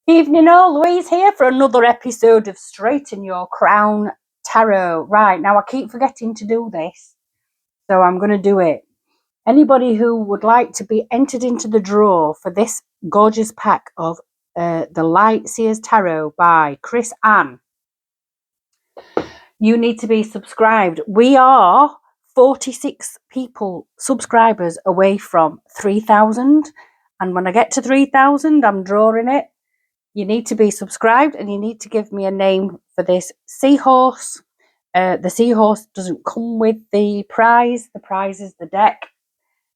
Evening all, Louise here for another episode of Straighten Your Crown Tarot. Right, now I keep forgetting to do this, so I'm going to do it. Anybody who would like to be entered into the draw for this gorgeous pack of the Light Seers Tarot by Chris Ann, you need to be subscribed. We are 46 people, subscribers away from 3,000, and when I get to 3,000, I'm drawing it. You need to be subscribed and you need to give me a name for this seahorse. The seahorse doesn't come with the prize. The prize is the deck.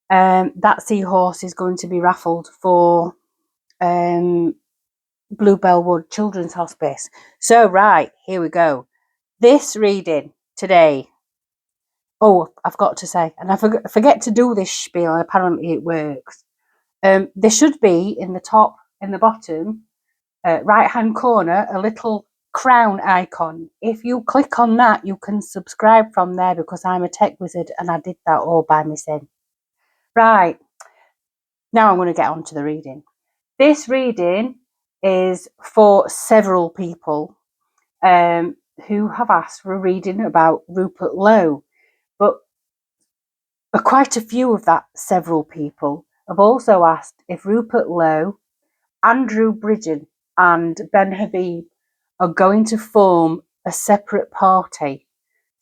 That seahorse is going to be raffled for Bluebell Wood Children's Hospice. So, right, here we go. This reading today. Oh, I've got to say, and I forget to do this spiel, and apparently it works. There should be in the top, in the bottom, right hand corner, a little crown icon. If you click on that, you can subscribe from there because I'm a tech wizard and I did that all by myself. Right, now I'm going to get on to the reading. This reading is for several people who have asked for a reading about Rupert Lowe, but quite a few of that several people have also asked if Rupert Lowe, Andrew Bridgen and Ben Habib are going to form a separate party.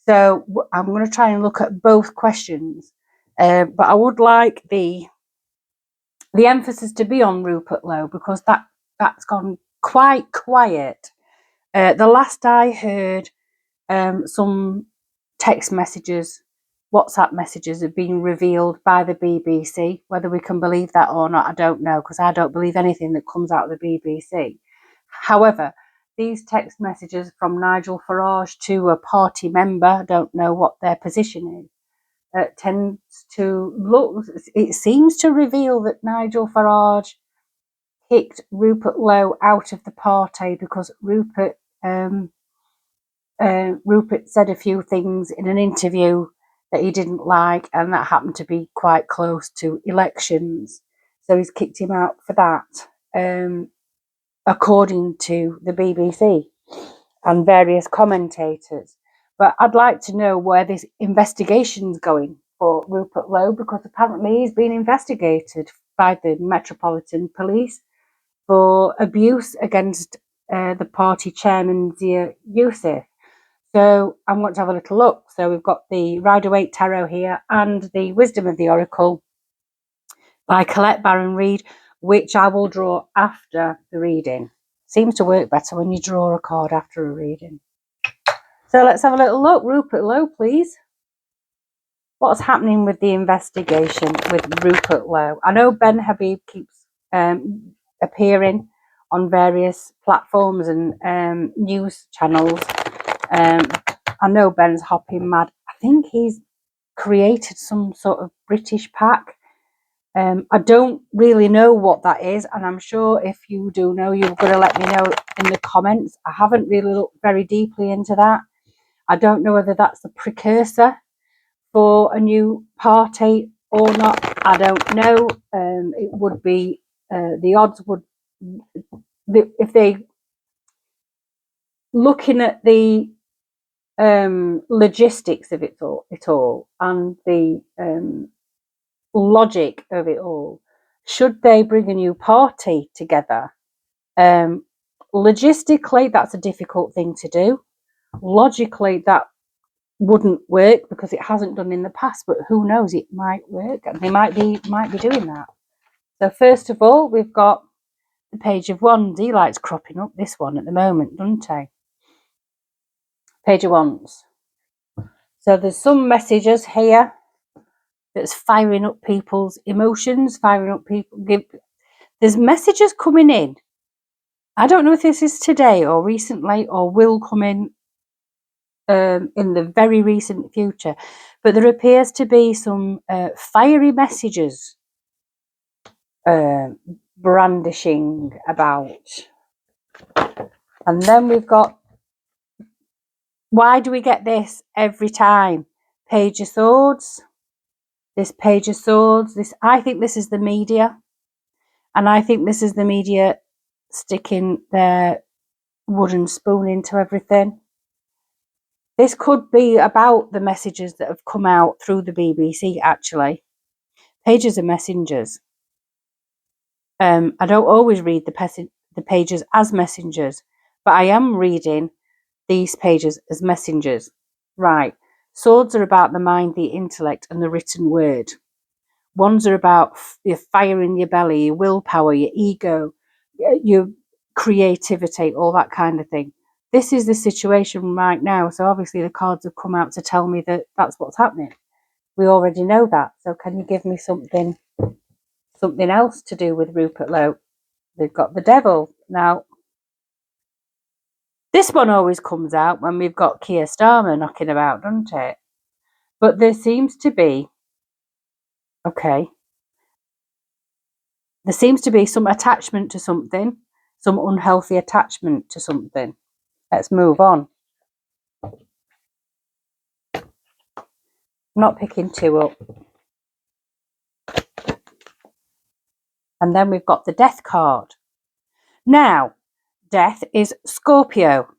So I'm going to try and look at both questions, but I would like the emphasis to be on Rupert Lowe because that's gone quite quiet. The last I heard, some text messages, WhatsApp messages have been revealed by the BBC. Whether we can believe that or not, I don't know, because I don't believe anything that comes out of the BBC. However, these text messages from Nigel Farage to a party member, I don't know what their position is, tends to look, it seems to reveal that Nigel Farage kicked Rupert Lowe out of the party because Rupert said a few things in an interview that he didn't like, and that happened to be quite close to elections. So he's kicked him out for that, according to the BBC and various commentators. But I'd like to know where this investigation's going for Rupert Lowe, because apparently he's been investigated by the Metropolitan Police for abuse against the party chairman, Zia Youssef. So I want to have a little look. So we've got the Rider-Waite Tarot here and the Wisdom of the Oracle by Colette Baron-Reid, which I will draw after the reading. Seems to work better when you draw a card after a reading. So let's have a little look. Rupert Lowe, please. What's happening with the investigation with Rupert Lowe? I know Ben Habib keeps appearing on various platforms and news channels. I know Ben's hopping mad. I think he's created some sort of British pack. I don't really know what that is, and I'm sure if you do know, you're going to let me know in the comments. I haven't really looked very deeply into that. I don't know whether that's the precursor for a new party or not. I don't know. It would be, the odds would, if they, looking at the logistics of it all and the logic of it all, should they bring a new party together, logistically that's a difficult thing to do. Logically that wouldn't work because it hasn't done in the past, but who knows, it might work and they might be doing that. So first of all, we've got the Page of Wands. He likes cropping up, this one at the moment, doesn't he? Page of Wands. So there's some messages here that's firing up people's emotions, firing up people. There's messages coming in. I don't know if this is today or recently or will come in the very recent future, but there appears to be some fiery messages brandishing about. And then we've got, why do we get this every time? Page of Swords. This Page of Swords. I think this is the media. And I think this is the media sticking their wooden spoon into everything. This could be about the messages that have come out through the BBC, actually. Pages are messengers. I don't always read the pages as messengers, but I am reading these pages as messengers. Right. Swords are about the mind, the intellect, and the written word. Wands are about your fire in your belly, your willpower, your ego, your creativity, all that kind of thing. This is the situation right now. So obviously the cards have come out to tell me that that's what's happening. We already know that. So can you give me something else to do with Rupert Lowe? They've got the devil. Now, this one always comes out when we've got Keir Starmer knocking about, doesn't it? But there seems to be, okay, there seems to be some attachment to something, some unhealthy attachment to something. Let's move on. I'm not picking two up. And then we've got the death card. Now, death is Scorpio.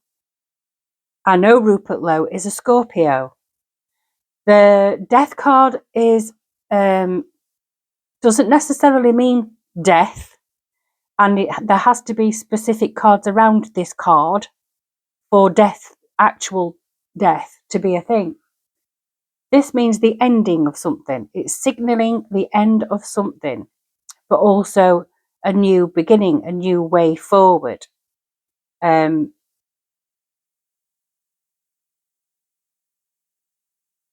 I know Rupert Lowe is a Scorpio. The death card is doesn't necessarily mean death, and there has to be specific cards around this card for death, actual death, to be a thing. This means the ending of something. It's signalling the end of something, but also a new beginning, a new way forward.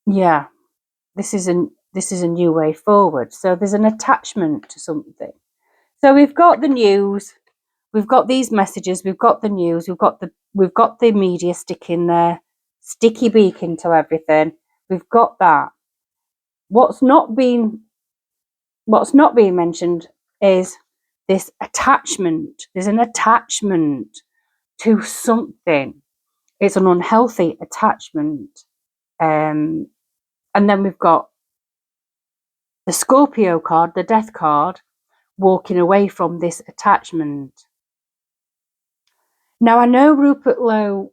Yeah, this is a new way forward. So there's an attachment to something. So we've got the news, we've got these messages, we've got the news, we've got the media sticking their sticky beak into everything. We've got that. What's not being mentioned is this attachment. There's an attachment to something. It's an unhealthy attachment. And then we've got the Scorpio card, the death card, walking away from this attachment. Now, I know Rupert Lowe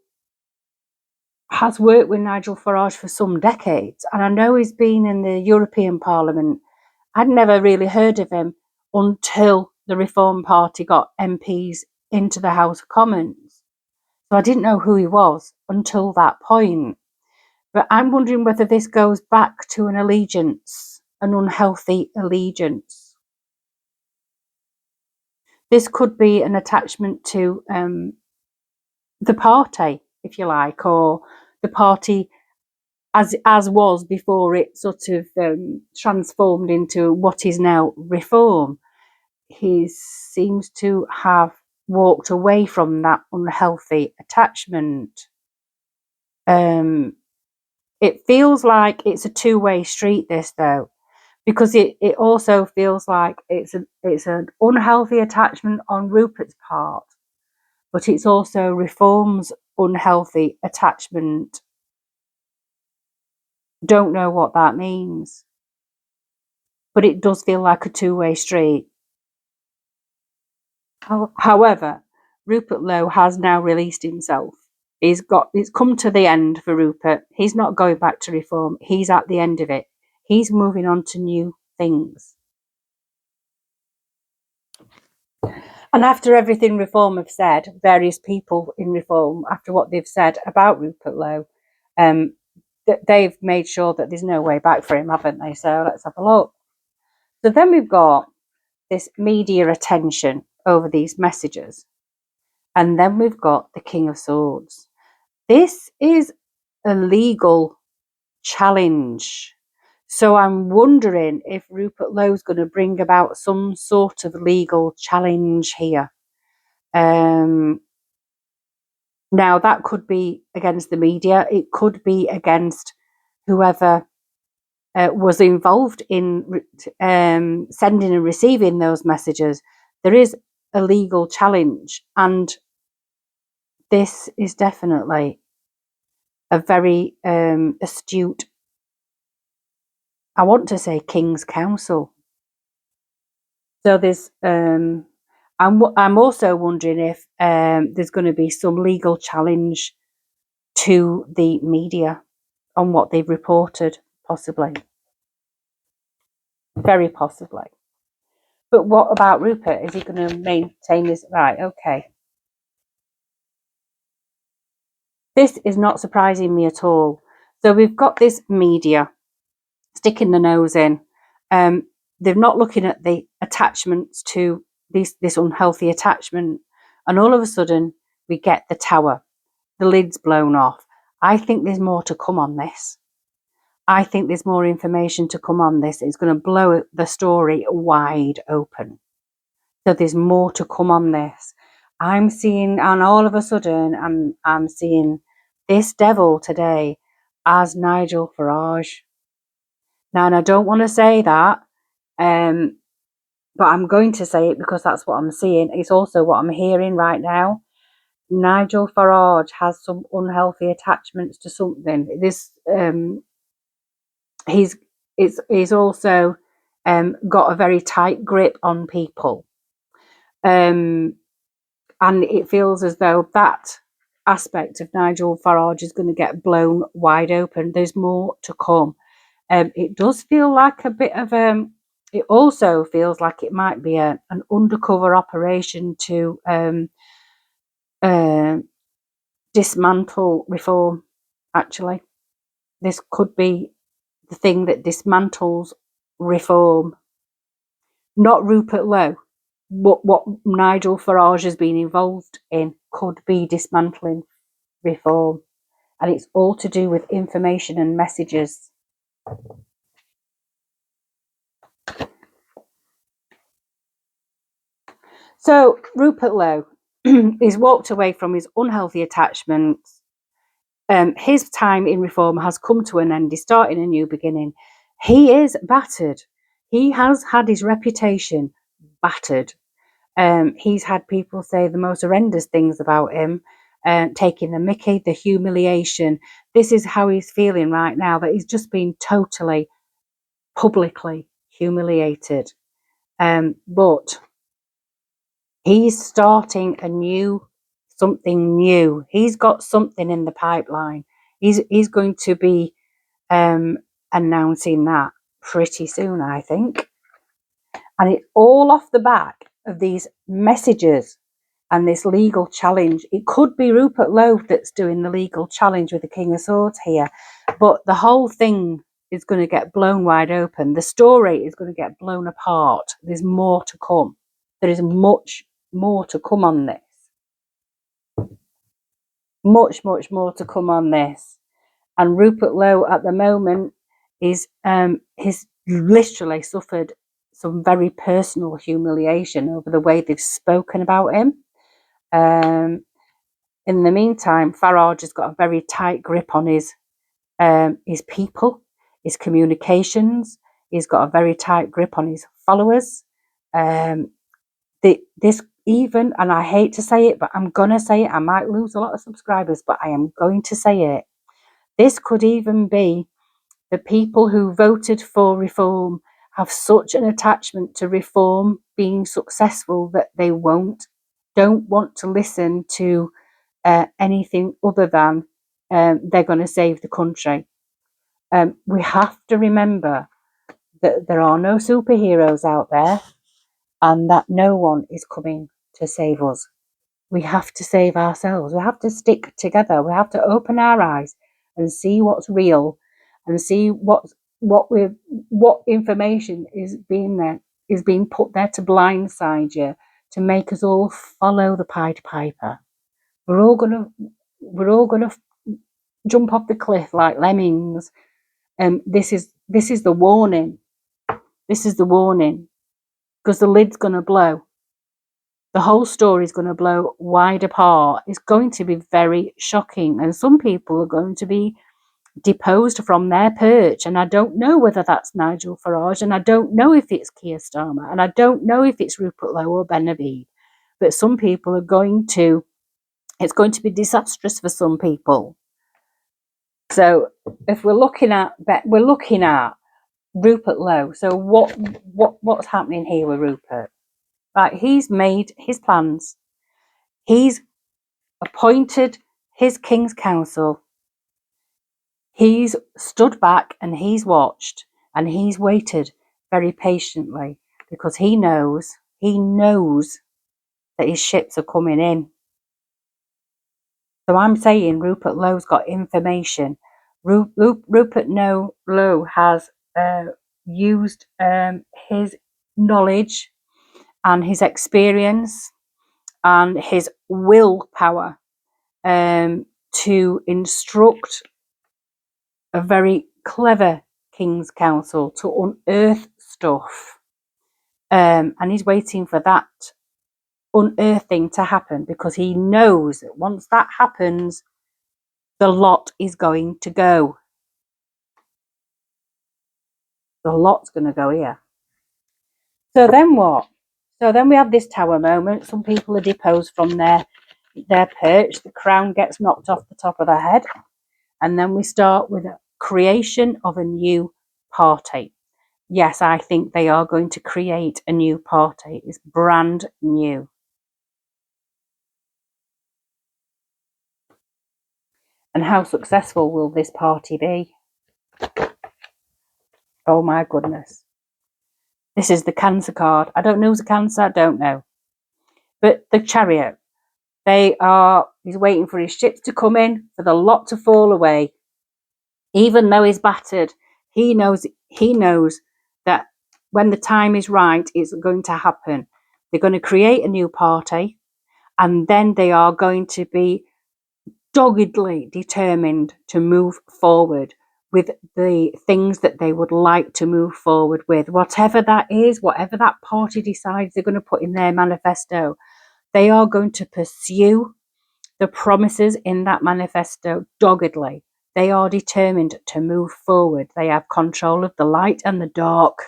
has worked with Nigel Farage for some decades, and I know he's been in the European Parliament. I'd never really heard of him until the Reform Party got MPs into the House of Commons. So I didn't know who he was until that point. But I'm wondering whether this goes back to an allegiance, an unhealthy allegiance. This could be an attachment to the party, if you like, or the party as was before it sort of transformed into what is now Reform. He seems to have walked away from that unhealthy attachment. It feels like it's a two-way street, this, though, because it also feels like it's an unhealthy attachment on Rupert's part, but it's also Reform's unhealthy attachment. Don't know what that means, but it does feel like a two-way street. However, Rupert Lowe has now released himself. It's come to the end for Rupert. He's not going back to Reform. He's at the end of it. He's moving on to new things. And after everything Reform have said, various people in Reform, after what they've said about Rupert Lowe, they've made sure that there's no way back for him, haven't they? So let's have a look. So then we've got this media attention over these messages. And then we've got the King of Swords. This is a legal challenge. So I'm wondering if Rupert Lowe's going to bring about some sort of legal challenge here. Now, that could be against the media. It could be against whoever was involved in sending and receiving those messages. There is a legal challenge, and this is definitely a very astute, I want to say, King's Counsel. So there's, I'm also wondering if there's going to be some legal challenge to the media on what they've reported, possibly. Very possibly. But what about Rupert? Is he going to maintain this? Right, okay. This is not surprising me at all. So we've got this media sticking the nose in. They're not looking at the attachments to this unhealthy attachment. And all of a sudden, we get the tower, the lid's blown off. I think there's more to come on this. I think there's more information to come on this. It's going to blow the story wide open. So there's more to come on this. I'm seeing, and all of a sudden, I'm seeing this devil today as Nigel Farage. Now, and I don't want to say that, but I'm going to say it because that's what I'm seeing. It's also what I'm hearing right now. Nigel Farage has some unhealthy attachments to something. He's also got a very tight grip on people, and it feels as though that aspect of Nigel Farage is going to get blown wide open. There's more to come. It does feel like a bit of it also feels like it might be an undercover operation to dismantle reform. Actually, this could be the thing that dismantles reform. Not Rupert Lowe, but what Nigel Farage has been involved in could be dismantling reform. And it's all to do with information and messages. So Rupert Lowe he's walked away from his unhealthy attachments. His time in reform has come to an end. He's starting a new beginning. He is battered. He has had his reputation battered. He's had people say the most horrendous things about him, taking the mickey, the humiliation. This is how he's feeling right now, that he's just been totally, publicly humiliated. But he's starting something new. He's got something in the pipeline. He's going to be announcing that pretty soon, I think. And it's all off the back of these messages and this legal challenge. It could be Rupert Lowe that's doing the legal challenge with the King of Swords here, but the whole thing is going to get blown wide open. The story is going to get blown apart. There's more to come. There is much more to come on this. Much more to come on this. And Rupert Lowe at the moment is he's literally suffered some very personal humiliation over the way they've spoken about him. In the meantime, Farage has got a very tight grip on his people, his communications. He's got a very tight grip on his followers. This even, and I hate to say it, but I'm going to say it. I might lose a lot of subscribers, but I am going to say it. This could even be the people who voted for reform have such an attachment to reform being successful that they don't want to listen to anything other than they're going to save the country. We have to remember that there are no superheroes out there and that no one is coming to save us. We have to save ourselves. We have to stick together. We have to open our eyes and see what's real and see what information is being put there to blindside you, to make us all follow the Pied Piper. We're all gonna jump off the cliff like lemmings. This is the warning. This is the warning, because the lid's gonna blow. The whole story is going to blow wide apart. It's going to be very shocking, and some people are going to be deposed from their perch. And I don't know whether that's Nigel Farage, and I don't know if it's Keir Starmer, and I don't know if it's Rupert Lowe or Ben Habib. But some people are it's going to be disastrous for some people. So if we're looking at Rupert Lowe. So what's happening here with Rupert? Right, he's made his plans. He's appointed his King's Council. He's stood back and he's watched and he's waited very patiently because he knows that his ships are coming in. So I'm saying Rupert Lowe's got information. Rupert Lowe has used his knowledge and his experience and his willpower to instruct a very clever King's Council to unearth stuff. And he's waiting for that unearthing to happen because he knows that once that happens, the lot is going to go. The lot's going to go here. So then what? So then we have this tower moment. Some people are deposed from their perch. The crown gets knocked off the top of their head. And then we start with a creation of a new party. Yes, I think they are going to create a new party. It's brand new. And how successful will this party be? Oh my goodness. This is the Cancer card. I don't know who's a Cancer, I don't know. But the Chariot, he's waiting for his ships to come in, for the lot to fall away. Even though he's battered, he knows that when the time is right, it's going to happen. They're going to create a new party, and then they are going to be doggedly determined to move forward with the things that they would like to move forward with. Whatever that is, whatever that party decides they're going to put in their manifesto, they are going to pursue the promises in that manifesto doggedly. They are determined to move forward. They have control of the light and the dark.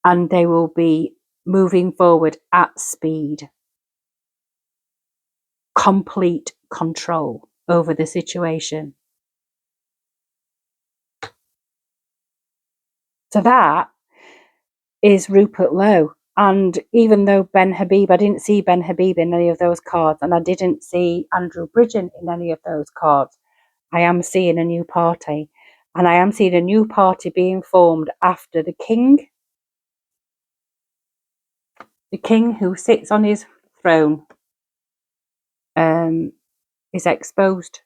And they will be moving forward at speed. Complete control over the situation. So that is Rupert Lowe. And even though Ben Habib, I didn't see Ben Habib in any of those cards, and I didn't see Andrew Bridgen in any of those cards, I am seeing a new party. And I am seeing a new party being formed after the king. The king who sits on his throne is exposed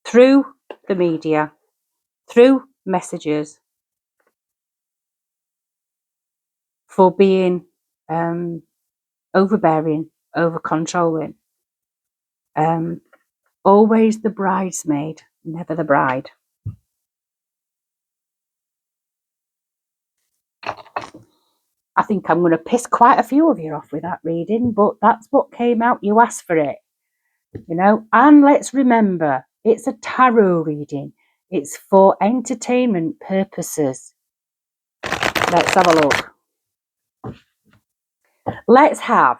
through the media, through messages, for being overbearing, over controlling. Always the bridesmaid, never the bride. I think I'm going to piss quite a few of you off with that reading, but that's what came out. You asked for it, you know. And let's remember, it's a tarot reading. It's for entertainment purposes. Let's have a look. Let's have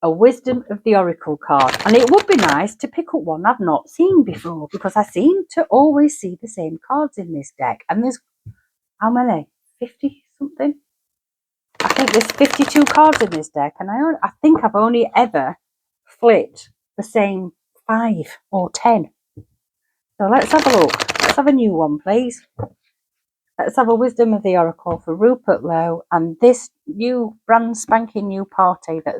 a Wisdom of the Oracle card. And it would be nice to pick up one I've not seen before, because I seem to always see the same cards in this deck. And there's, how many? 50 something? I think there's 52 cards in this deck. And I think I've only ever flipped the same 5 or 10. So let's have a look. Let's have a new one, please. Let's have a Wisdom of the Oracle for Rupert Lowe and this new brand spanking new party that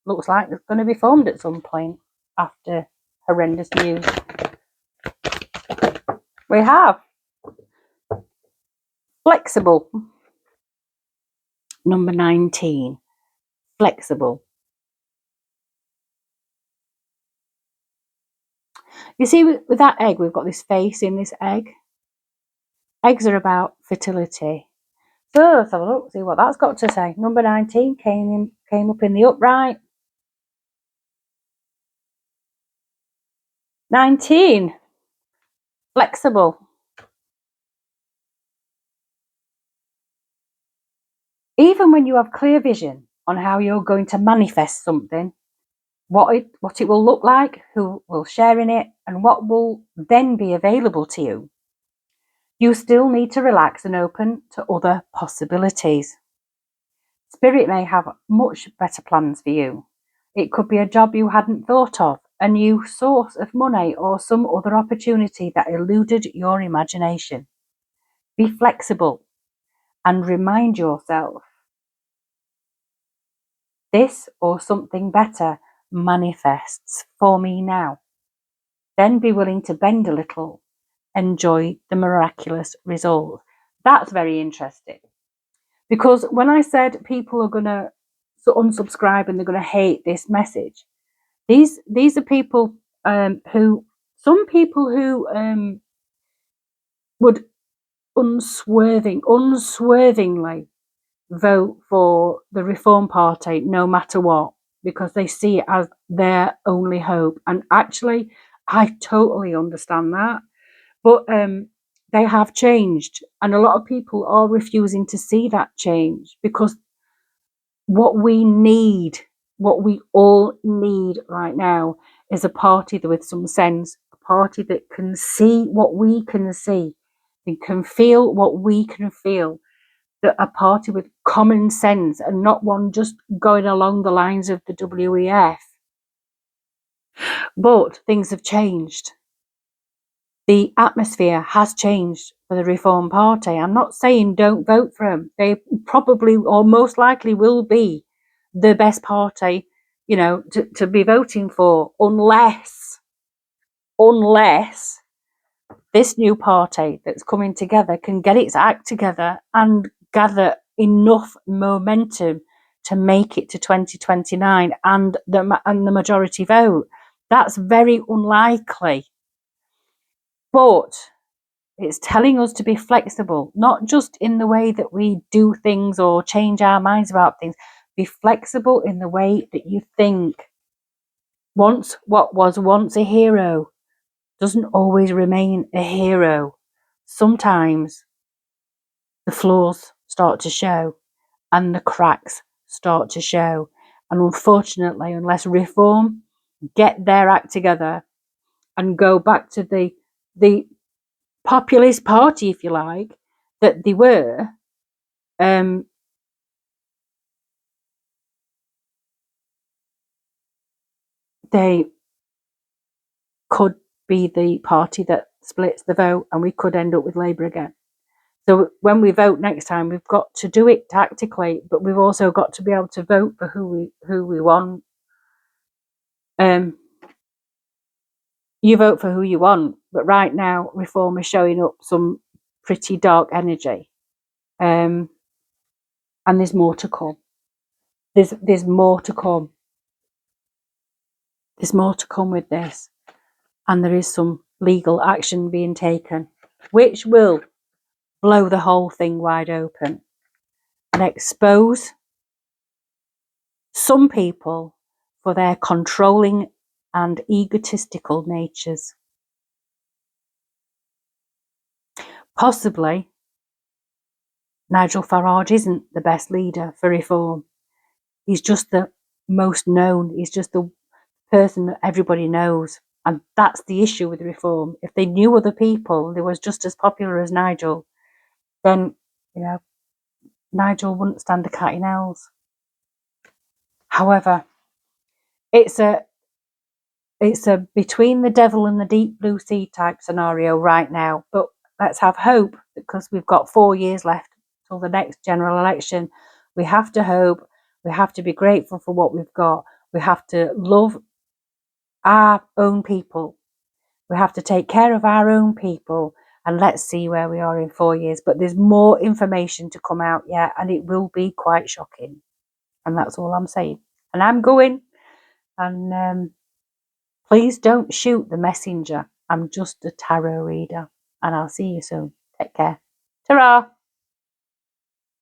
looks like it's going to be formed at some point after horrendous news. We have flexible. Number 19. Flexible. You see, with that egg, we've got this face in this egg. Eggs are about fertility. So let's have a look, see what that's got to say. Number 19 came up in the upright. 19. Flexible. Even when you have clear vision on how you're going to manifest something, what it will look like, who will share in it, and what will then be available to you, You still need to relax and open to other possibilities. Spirit may have much better plans for you. It could be a job you hadn't thought of, a new source of money, or some other opportunity that eluded your imagination. Be flexible and remind yourself this or something better manifests for me now. Then be willing to bend a little, enjoy the miraculous result. That's very interesting. Because when I said people are going to unsubscribe and they're going to hate this message, these are people who, some people who would unswervingly vote for the Reform Party no matter what, because they see it as their only hope. And actually, I totally understand that. But they have changed, and a lot of people are refusing to see that change, because what we need, what we all need right now, is a party with some sense, a party that can see what we can see, and can feel what we can feel, that a party with common sense and not one just going along the lines of the WEF. But things have changed. The atmosphere has changed for the Reform Party. I'm not saying don't vote for them. They probably, or most likely, will be the best party, to be voting for, unless this new party that's coming together can get its act together and gather enough momentum to make it to 2029 and the majority vote. That's very unlikely. But it's telling us to be flexible, not just in the way that we do things or change our minds about things. Be flexible in the way that you think. What was once a hero doesn't always remain a hero. Sometimes the flaws start to show and the cracks start to show. And unfortunately, unless Reform get their act together and go back to the populist party, if you like, that they were, they could be the party that splits the vote, and we could end up with Labour again. So when we vote next time, we've got to do it tactically, but we've also got to be able to vote for who we want. You vote for who you want, but right now Reform is showing up some pretty dark energy, and there's more to come. There's more to come. There's more to come with this, and there is some legal action being taken, which will blow the whole thing wide open and expose some people for their controlling and egotistical natures. Possibly, Nigel Farage isn't the best leader for Reform. He's just the most known. He's just the person that everybody knows. And that's the issue with Reform. If they knew other people, they was just as popular as Nigel, then, Nigel wouldn't stand a cat in hells. However, it's a between the devil and the deep blue sea type scenario right now. But let's have hope, because we've got 4 years left till the next general election. We have to hope. We have to be grateful for what we've got. We have to love our own people. We have to take care of our own people, and let's see where we are in 4 years. But there's more information to come out yet, and it will be quite shocking. And that's all I'm saying. And I'm going. And please don't shoot the messenger. I'm just a tarot reader. And I'll see you soon. Take care. Ta-ra!